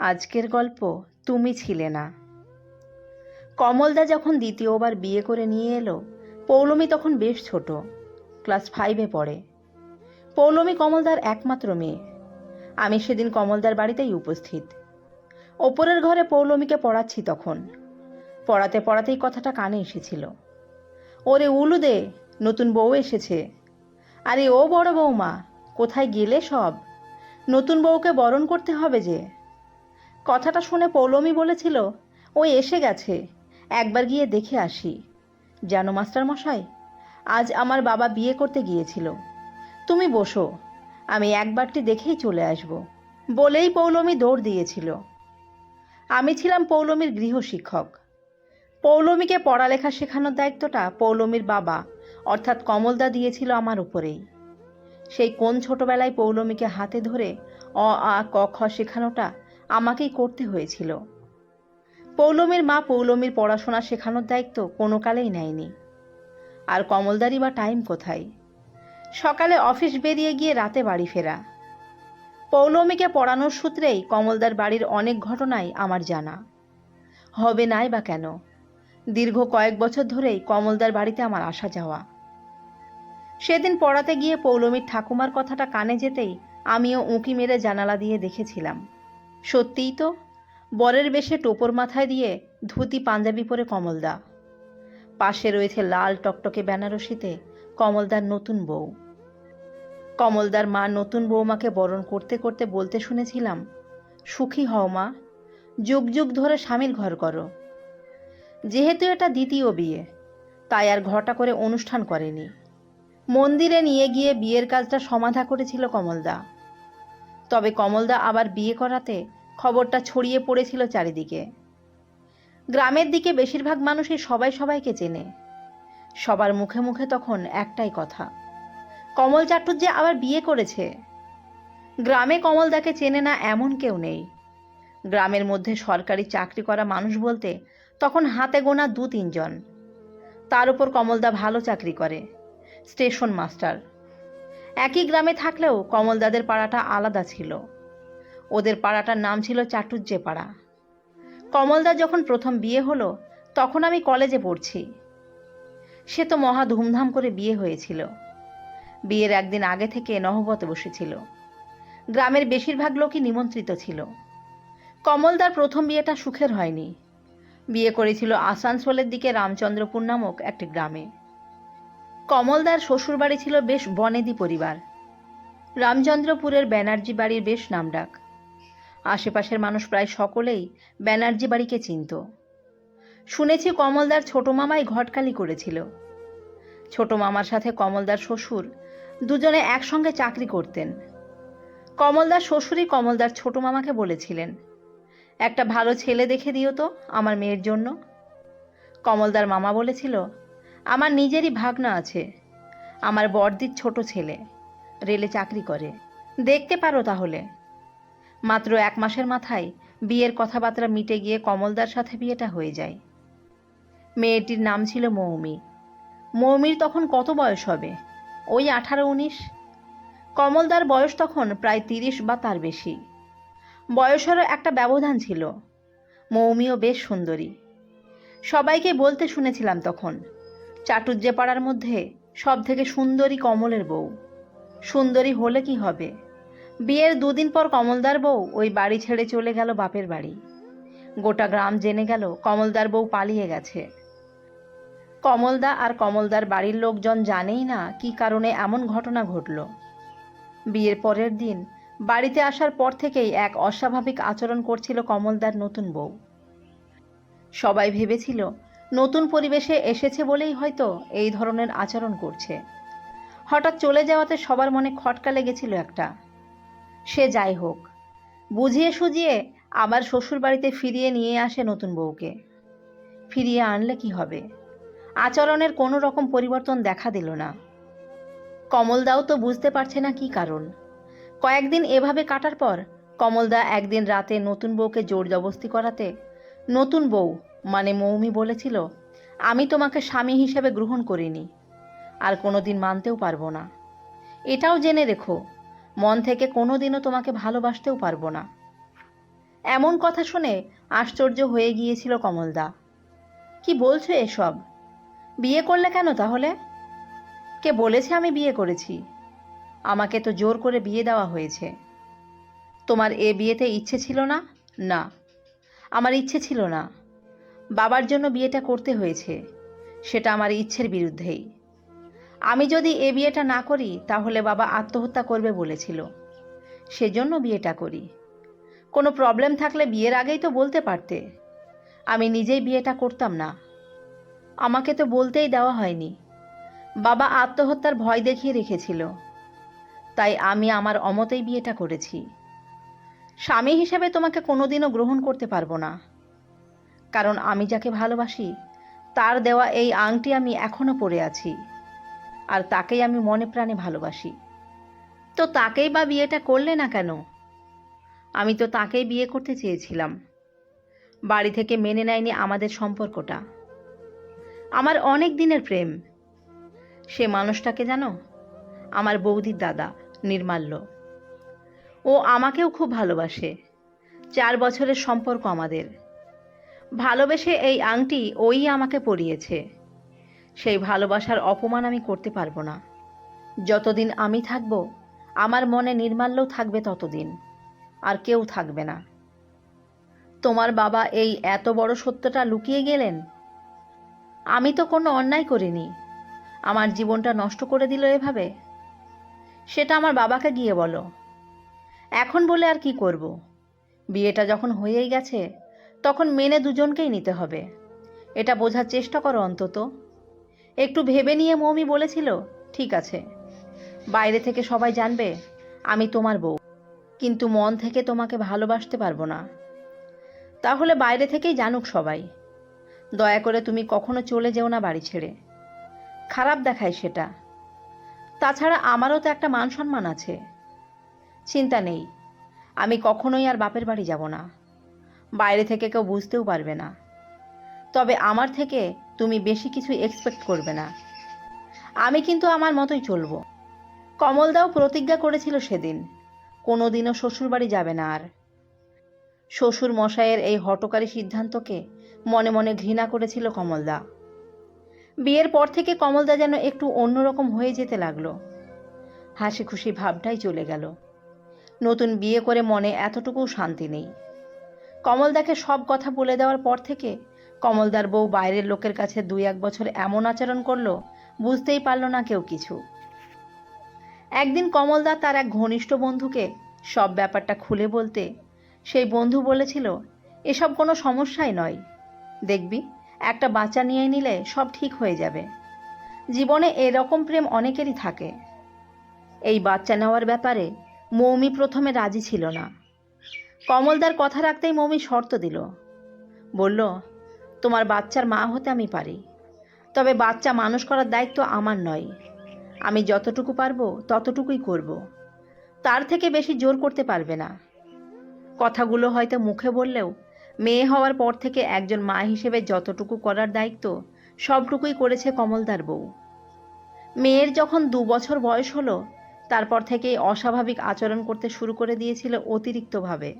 আজকের গল্প তুমি ছিলে না। কমলদা যখন দ্বিতীয়বার বিয়ে করে নিয়ে এলো, পৌলমী তখন বেশ ছোট, ক্লাস 5-এ পড়ে। পৌলমী কমলদার একমাত্র মেয়ে। আমি সেদিন কমলদার বাড়িতেই উপস্থিত। ওপরের ঘরে পৌলমীকে পড়াচ্ছি তখন। পড়াতে পড়াতেই কথাটা কানে এসেছিল। ওরে উলুদে, নতুন বউ এসেছে। আরে ও বড় বৌমা, কোথায় গেলে সব? নতুন বউকে বরণ করতে হবে যে। কথাটা শুনে পৌলমী বলেছিল, ওই এসে গেছে, একবার গিয়ে দেখে আসি। জানো মাস্টার মশাই, আজ আমার বাবা বিয়ে করতে গিয়েছিল। তুমি বসো, আমি একবারটি দেখেই চলে আসব। বলেই পৌলমী দৌড় দিয়েছিল। আমি ছিলাম পৌলমীর গৃহশিক্ষক। পৌলমীকে পড়ালেখা শেখানোর দায়িত্বটা পৌলমীর বাবা অর্থাৎ কমলদা দিয়েছিল আমার উপরেই। সেই কোন ছোটবেলায় পৌলমীকে হাতে ধরে অ আ ক খ শেখানোটা আমাকেই করতে হয়েছিল। পৌলমীর মা পৌলমীর পড়াশোনা শেখানোর দায়িত্ব কোনো কালেই নেয়নি। আর কমলদারই বা টাইম কোথায়? সকালে অফিস বেরিয়ে গিয়ে রাতে বাড়ি ফেরা। পৌলমীকে পড়ানোর সূত্রেই কমলদার বাড়ির অনেক ঘটনাই আমার জানা। হবে নাই বা কেন, দীর্ঘ কয়েক বছর ধরেই কমলদার বাড়িতে আমার আসা যাওয়া। সেদিন পড়াতে গিয়ে পৌলমীর ঠাকুমার কথাটা কানে যেতেই আমিও উঁকি মেরে জানালা দিয়ে দেখেছিলাম। সত্যিই তো, বরের বেশে টোপর মাথায় দিয়ে ধুতি পাঞ্জাবি পরে কমলদা। পাশে রয়েছে লাল টকটকে বেনারসিতে কমলদার নতুন বউ। কমলদার মা নতুন বৌমাকে বরণ করতে করতে বলতে শুনেছিলাম, সুখী হও মা, যুগ যুগ ধরে স্বামীর ঘর করো। যেহেতু এটা দ্বিতীয় বিয়ে, তাই আর ঘটা করে অনুষ্ঠান করেনি। মন্দিরে নিয়ে গিয়ে বিয়ের কাজটা সমাধা করেছিল কমলদা। তবে কমলদা আবার বিয়ে করাতে খবরটা ছড়িয়ে পড়েছিল চারিদিকে। গ্রামের দিকে বেশিরভাগ মানুষই সবাই সবাইকে চেনে। সবার মুখে মুখে তখন একটাই কথা, কমল চাটুর্যে আবার বিয়ে করেছে। গ্রামে কমলদাকে চেনে না এমন কেউ নেই। গ্রামের মধ্যে সরকারি চাকরি করা মানুষ বলতে তখন হাতে গোনা 2-3 জন। তার উপর কমলদা ভালো চাকরি করে, স্টেশন মাস্টার। একই গ্রামে থাকলেও কমলদাদের পাড়াটা আলাদা ছিল। ওদের পাড়াটার নাম ছিল চাটুর্যে পাড়া। কমলদা যখন প্রথম বিয়ে হলো তখন আমি কলেজে পড়ছি। সে তো মহা ধুমধাম করে বিয়ে হয়েছিল। বিয়ের একদিন আগে থেকে নহবতে বসেছিল। গ্রামের বেশিরভাগ লোকই নিমন্ত্রিত ছিল। কমলদার প্রথম বিয়েটা সুখের হয়নি। বিয়ে করেছিল আসানসোলের দিকে রামচন্দ্রপুর নামক একটি গ্রামে। কমলদার শ্বশুরবাড়ি ছিল বেশ বনেদি পরিবার। রামচন্দ্রপুরের ব্যানার্জি বাড়ির বেশ নামডাক। আশেপাশের মানুষ প্রায় সকলেই ব্যানার্জি বাড়িকে চিনত। শুনেছি কমলদার ছোট মামাই ঘটকালি করেছিল। ছোট মামার সাথে কমলদার শ্বশুর দুজনে একসঙ্গে চাকরি করতেন। কমলদার শ্বশুরই কমলদার ছোট মামাকে বলেছিলেন, একটা ভালো ছেলে দেখে দিও তো আমার মেয়ের জন্য। কমলদার মামা বলেছিল, আমার নিজেরই ভাগনা আছে, আমার বড়দির ছোট ছেলে, রেলে চাকরি করে, দেখতে পারো তাহলে। মাত্র 1 মাসের মাথায় বিয়ের কথাবার্তা মিটে গিয়ে কমলদার সাথে বিয়েটা হয়ে যায়। মেয়েটির নাম ছিল মৌমি। মৌমির তখন কত বয়স হবে? ওই 18-19। কমলদার বয়স তখন প্রায় 30 বা তার বেশি। বয়সেরও একটা ব্যবধান ছিল। মৌমিও বেশ সুন্দরী। সবাইকে বলতে শুনেছিলাম তখন, চাটুর্যে পাড়ার মধ্যে সব থেকে সুন্দরী কমলের বউ। সুন্দরী হলে কি হবে, বিয়ের 2 দিন পর কমলদার বউ ওই বাড়ি ছেড়ে চলে গেল বাপের বাড়ি। গোটা গ্রাম জেনে গেল কমলদার বউ পালিয়ে গেছে। কমলদা আর কমলদার বাড়ির লোকজন জানেই না কি কারণে এমন ঘটনা ঘটল। বিয়ের পরের দিন বাড়িতে আসার পর থেকেই এক অস্বাভাবিক আচরণ করছিল কমলদার নতুন বউ। সবাই ভেবেছিল নতুন পরিবেশে এসেছে বলেই হয়তো এই ধরনের আচরণ করছে। হঠাৎ চলে যাওয়াতে সবার মনে খটকা লেগেছিল একটা। সে যাই হোক, বুঝিয়ে সুঝিয়ে আবার শ্বশুর বাড়িতে ফিরিয়ে নিয়ে আসে নতুন বউকে। ফিরিয়ে আনলে কি হবে, আচরণের কোনো রকম পরিবর্তন দেখা দিল না। কমলদাও তো বুঝতে পারছে না কি কারণ। কয়েকদিন এভাবে কাটার পর কমলদা একদিন রাতে নতুন বউকে জোর জবস্তি করাতে নতুন বউ মানে মৌমি বলেছিল, আমি তোমাকে স্বামী হিসেবে গ্রহণ করিনি, আর কোনোদিন মানতেও পারবো না। এটাও জেনে রেখো, মন থেকে কোনোদিনও তোমাকে ভালোবাসতেও পারবো না। এমন কথা শুনে আশ্চর্য হয়ে গিয়েছিল কমলদা। কি বলছো এসব? বিয়ে করলে কেন তাহলে? কে বলেছে আমি বিয়ে করেছি? আমাকে তো জোর করে বিয়ে দেওয়া হয়েছে। তোমার এ বিয়েতে ইচ্ছে ছিল না? না, আমার ইচ্ছে ছিল না। বাবার জন্য বিয়েটা করতে হয়েছে, সেটা আমার ইচ্ছের বিরুদ্ধেই। আমি যদি এ বিয়েটা না করি তাহলে বাবা আত্মহত্যা করবে বলেছিল, সেজন্য বিয়েটা করি। কোনো প্রবলেম থাকলে বিয়ের আগেই তো বলতে পারতে। আমি নিজেই বিয়েটা করতাম না। আমাকে তো বলতেই দেওয়া হয়নি। বাবা আত্মহত্যার ভয় দেখিয়ে রেখেছিল, তাই আমি আমার অমতেই বিয়েটা করেছি। স্বামী হিসেবে তোমাকে কোনোদিনও গ্রহণ করতে পারবো না, কারণ আমি যাকে ভালোবাসি তার দেওয়া এই আংটি আমি এখনো পরে আছি, আর তাকেই আমি মনে প্রাণে ভালোবাসি। তো তাকেই বা বিয়েটা করলে না কেন? আমি তো তাকেই বিয়ে করতে চেয়েছিলাম। বাড়ি থেকে মেনে নেয়নি আমাদের সম্পর্কটা। আমার অনেক দিনের প্রেম। সে মানুষটাকে জানো? আমার বৌদির দাদা, নির্মাল্য। ও আমাকেও খুব ভালোবাসে। 4 বছরের সম্পর্ক আমাদের। ভালোবেসে এই আংটি ওই আমাকে পরিয়েছে। সেই ভালোবাসার অপমান আমি করতে পারবো না। যতদিন আমি থাকবো আমার মনে নির্মাল্যও থাকবে ততদিন, আর কেউ থাকবে না। তোমার বাবা এই এত বড় সত্যটা লুকিয়ে গেলেন। আমি তো কোনো অন্যায় করিনি, আমার জীবনটা নষ্ট করে দিল এভাবে। সেটা আমার বাবাকে গিয়ে বলো। এখন বলে আর কি করব? বিয়েটা যখন হয়েই গেছে তখন মেনে দুজনকেই নিতে হবে। এটা বোঝার চেষ্টা করো অন্তত। একটু ভেবে নিয়ে মৌমি বলেছিল, ঠিক আছে, বাইরে থেকে সবাই জানবে আমি তোমার বউ, কিন্তু মন থেকে তোমাকে ভালোবাসতে পারবো না। তাহলে বাইরে থেকেই জানুক সবাই। দয়া করে তুমি কখনো চলে যেও না বাড়ি ছেড়ে। খারাপ দেখায় সেটা। তাছাড়া আমারও তো একটা মান সম্মান আছে। চিন্তা নেই, আমি কখনোই আর বাপের বাড়ি যাব না। বাইরে থেকে কেউ বুঝতেও পারবে না। তবে আমার থেকে তুমি বেশি কিছু এক্সপেক্ট করবে না। আমি কিন্তু আমার মতোই চলবো। কমলদাও প্রতিজ্ঞা করেছিল সেদিন, কোনোদিনও শ্বশুরবাড়ি যাবে না আর। শ্বশুর মশাইয়ের এই হঠকারী সিদ্ধান্তকে মনে মনে ঘৃণা করেছিল কমলদা। বিয়ের পর থেকে কমলদা যেন একটু অন্যরকম হয়ে যেতে লাগলো। হাসি খুশি ভাবটাই চলে গেল। নতুন বিয়ে করে মনে এতটুকুও শান্তি নেই। কমলদাকে সব কথা বলে দেওয়ার পর থেকে কমলদার বউ বাইরের লোকের কাছে 2-1 বছর এমন আচরণ করলো, বুঝতেই পারল না কেউ কিছু। একদিন কমলদা তার এক ঘনিষ্ঠ বন্ধুকে সব ব্যাপারটা খুলে বলতে সেই বন্ধু বলেছিল, এসব কোনো সমস্যাই নয়, দেখবি একটা বাচ্চা নিয়ে নিলে সব ঠিক হয়ে যাবে। জীবনে এরকম প্রেম অনেকেরই থাকে। এই বাচ্চা নেওয়ার ব্যাপারে মৌমি প্রথমে রাজি ছিল না। কমলদার কথা রাখতেই মৌমি শর্ত দিল। বলল, তোমার বাচ্চার মা হতে আমি পারি, তবে বাচ্চা মানুষ করার দায়িত্ব আমার নয়। আমি যতটুকু পারবো ততটুকুই করব, তার থেকে বেশি জোর করতে পারবে না। কথাগুলো হয়তো মুখে বললেও মেয়ে হওয়ার পর থেকে একজন মা হিসেবে যতটুকু করার দায়িত্ব সবটুকুই করেছে কমলদার বউ। মেয়ের যখন 2 বছর বয়স হলো তারপর থেকেই অস্বাভাবিক আচরণ করতে শুরু করে দিয়েছিল অতিরিক্তভাবে।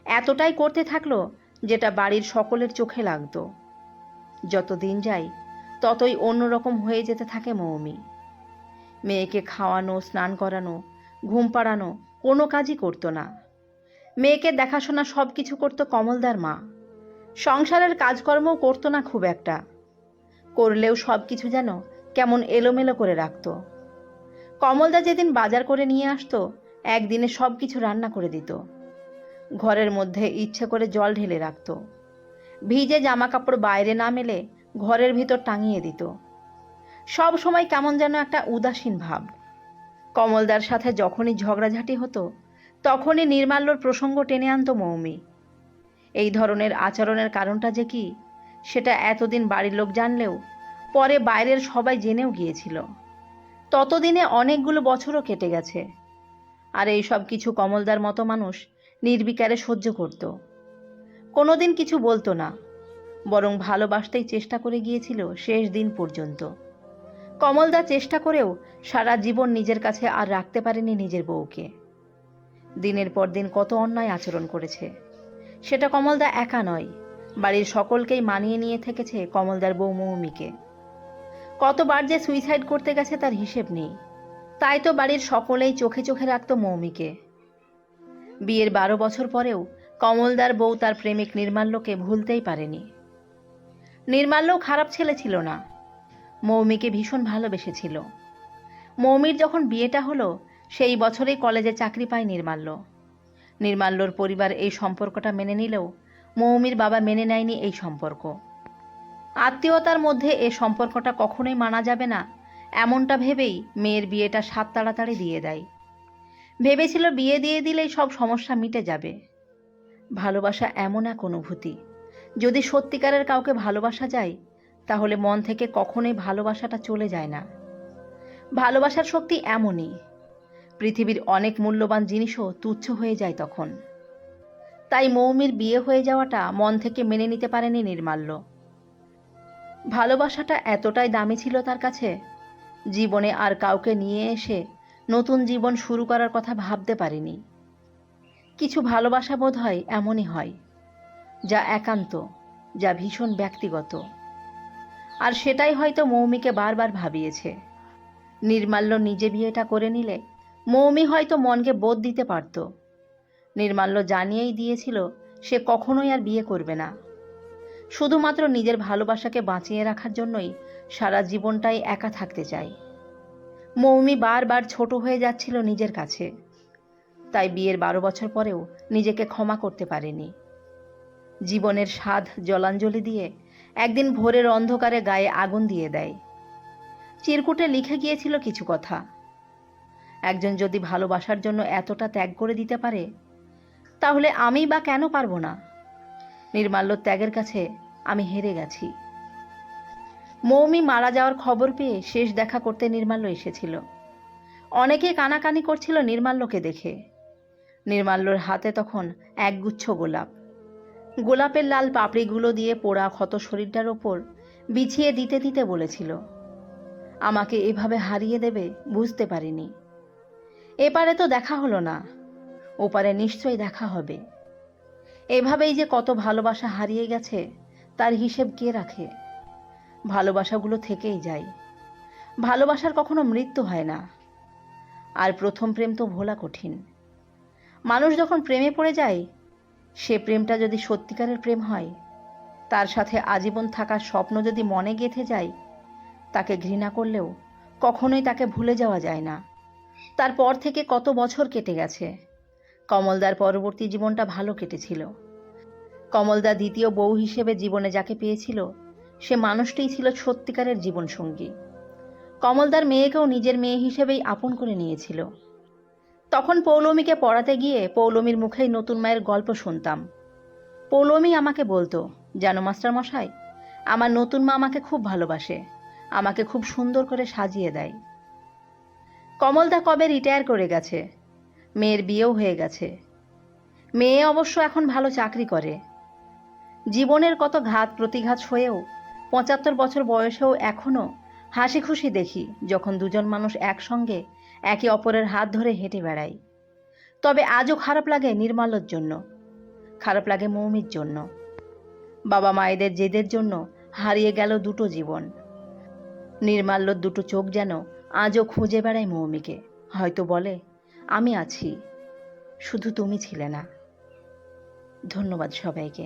এতটাই করতে থাকলো যেটা বাড়ির সকলের চোখে লাগতো। যত দিন যায় ততই অন্যরকম হয়ে যেতে থাকে মৌমি। মেয়েকে খাওয়ানো, স্নান করানো, ঘুম পাড়ানো কোনো কাজই করতো না। মেয়েকে দেখাশোনা সব কিছু করতো কমলদার মা। সংসারের কাজকর্মও করতো না খুব একটা, করলেও সব কিছু যেন কেমন এলোমেলো করে রাখতো। কমলদা যেদিন বাজার করে নিয়ে আসতো একদিনে সব কিছু রান্না করে দিত। ঘরের মধ্যে ইচ্ছে করে জল ঢেলে রাখতো। ভিজে জামা কাপড় বাইরে না মেলে ঘরের ভিতর টাঙিয়ে দিত। সব সময় কেমন যেন একটা উদাসীন ভাব। কমলদার সাথে যখনই ঝগড়াঝাটি হতো তখনই নির্মাল্যর প্রসঙ্গ টেনে আনতো মৌমি। এই ধরনের আচরণের কারণটা যে কি সেটা এতদিন বাড়ির লোক জানলেও পরে বাইরের সবাই জেনেও গিয়েছিল। ততদিনে অনেকগুলো বছরও কেটে গেছে, আর এই সব কিছু কমলদার মতো মানুষ নির্বিকারে সহ্য করত। কোনোদিন কিছু বলতো না, বরং ভালোবাসতেই চেষ্টা করে গিয়েছিল শেষ দিন পর্যন্ত। কমলদা চেষ্টা করেও সারা জীবন নিজের কাছে আর রাখতে পারেনি নিজের বউকে। দিনের পর দিন কত অন্যায় আচরণ করেছে, সেটা কমলদা একা নয়, বাড়ির সকলকেই মানিয়ে নিয়ে থেকেছে কমলদার বউ মৌমিকে। কতবার যে সুইসাইড করতে গেছে তার হিসেব নেই। তাই তো বাড়ির সকলেই চোখে চোখে রাখত মৌমিকে। বিয়ের 12 বছর পরেও কমলদার বউ তার প্রেমিক নির্মাল্যকে ভুলতেই পারেনি। নির্মাল্যও খারাপ ছেলে ছিল না, মৌমিকে ভীষণ ভালোবেসেছিল। মৌমির যখন বিয়েটা হলো সেই বছরেই কলেজে চাকরি পায় নির্মাল্য। নির্মাল্যর পরিবার এই সম্পর্কটা মেনে নিলেও মৌমির বাবা মেনে নেয়নি এই সম্পর্ক। আত্মীয়তার মধ্যে এ সম্পর্কটা কখনোই মানা যাবে না, এমনটা ভেবেই মেয়ের বিয়েটা সাত তাড়াতাড়ি দিয়ে দেয়। ভেবেছিল বিয়ে দিয়ে দিলেই সব সমস্যা মিটে যাবে। ভালোবাসা এমন এক অনুভূতি, যদি সত্যিকারের কাউকে ভালোবাসা যায় তাহলে মন থেকে কখনোই ভালোবাসাটা চলে যায় না। ভালোবাসার শক্তি এমনই, পৃথিবীর অনেক মূল্যবান জিনিসও তুচ্ছ হয়ে যায় তখন। তাই মৌমির বিয়ে হয়ে যাওয়াটা মন থেকে মেনে নিতে পারেনি নির্মাল্য। ভালোবাসাটা এতটাই দামি ছিল তার কাছে, জীবনে আর কাউকে নিয়ে এসে নতুন জীবন শুরু করার কথা ভাবতে পারেনি। কিছু ভালোবাসা বোধ হয় এমনই হয়, যা একান্ত, যা ভীষণ ব্যক্তিগত। আর সেটাই হয়তো মৌমিকে বারবার ভাবিয়েছে। নির্মাল্য নিজে বিয়েটা করে নিলে মৌমি হয়তো মনকে বোধ দিতে পারত। নির্মাল্য জানিয়েই দিয়েছিল সে কখনোই আর বিয়ে করবে না। শুধুমাত্র নিজের ভালোবাসাকে বাঁচিয়ে রাখার জন্যই সারা জীবনটাই একা থাকতে চায়। মৌমি বারবার ছোট হয়ে যাচ্ছিল নিজের কাছে, তাই বিয়ের 12 বছর পরেও নিজেকে ক্ষমা করতে পারেনি। জীবনের স্বাদ জলাঞ্জলি দিয়ে একদিন ভোরের অন্ধকারে গায়ে আগুন দিয়ে দেয়। চিরকুটে লিখে গিয়েছিল কিছু কথা। একজন যদি ভালোবাসার জন্য এতটা ত্যাগ করে দিতে পারে, তাহলে আমি বা কেন পারবো না? নির্মাল্যর ত্যাগের কাছে আমি হেরে গেছি। মৌমি মারা যাওয়ার খবর পেয়ে শেষ দেখা করতে নির্মাল্য এসেছিল। অনেকে কানাকানি করছিল নির্মাল্যকে দেখে। নির্মাল্যর হাতে তখন একগুচ্ছ গোলাপ। গোলাপের লাল পাপড়িগুলো দিয়ে পোড়া ক্ষত শরীরটার ওপর বিছিয়ে দিতে দিতে বলেছিল, আমাকে এভাবে হারিয়ে দেবে বুঝতে পারিনি। এপারে তো দেখা হলো না, ওপারে নিশ্চয়ই দেখা হবে। এভাবেই যে কত ভালোবাসা হারিয়ে গেছে তার হিসেব কে রাখে? ভালোবাসাগুলো থেকেই যায়। ভালোবাসার কখনো মৃত্যু হয় না। আর প্রথম প্রেম তো ভোলা কঠিন। মানুষ যখন প্রেমে পড়ে যায়, সে প্রেমটা যদি সত্যিকারের প্রেম হয়, তার সাথে আজীবন থাকার স্বপ্ন যদি মনে গেঁথে যায়, তাকে ঘৃণা করলেও কখনোই তাকে ভুলে যাওয়া যায় না। তারপর থেকে কত বছর কেটে গেছে। কমলদার পরবর্তী জীবনটা ভালো কেটেছিল। কমলদা দ্বিতীয় বউ হিসেবে জীবনে যাকে পেয়েছিল, সে মানুষটিই ছিল সত্যিকারের জীবনসঙ্গী। কমলদার মেয়েকেও নিজের মেয়ে হিসেবেই আপন করে নিয়েছিল। তখন পৌলমীকে পড়াতে গিয়ে পৌলমীর মুখেই নতুন মায়ের গল্প শুনতাম। পৌলমী আমাকে বলতো, জানো মাস্টার মশাই, আমার নতুন মা আমাকে খুব ভালোবাসে, আমাকে খুব সুন্দর করে সাজিয়ে দেয়। কমলদা কবে রিটায়ার করে গেছে, মেয়ের বিয়েও হয়ে গেছে। মেয়ে অবশ্য এখন ভালো চাকরি করে। জীবনের কত ঘাত প্রতিঘাত সয়েও 75 বছর বয়সেও এখনো হাসি খুশি দেখি যখন দুজন মানুষ একসঙ্গে একে অপরের হাত ধরে হেঁটে বেড়ায়। তবে আজও খারাপ লাগে নির্মাল্যর জন্য, খারাপ লাগে মৌমির জন্য। বাবা মায়েদের জেদের জন্য হারিয়ে গেল দুটো জীবন। নির্মাল্যর দুটো চোখ যেন আজও খুঁজে বেড়ায় মৌমিকে, হয়তো বলে, আমি আছি, শুধু তুমি ছিলে না। ধন্যবাদ সবাইকে।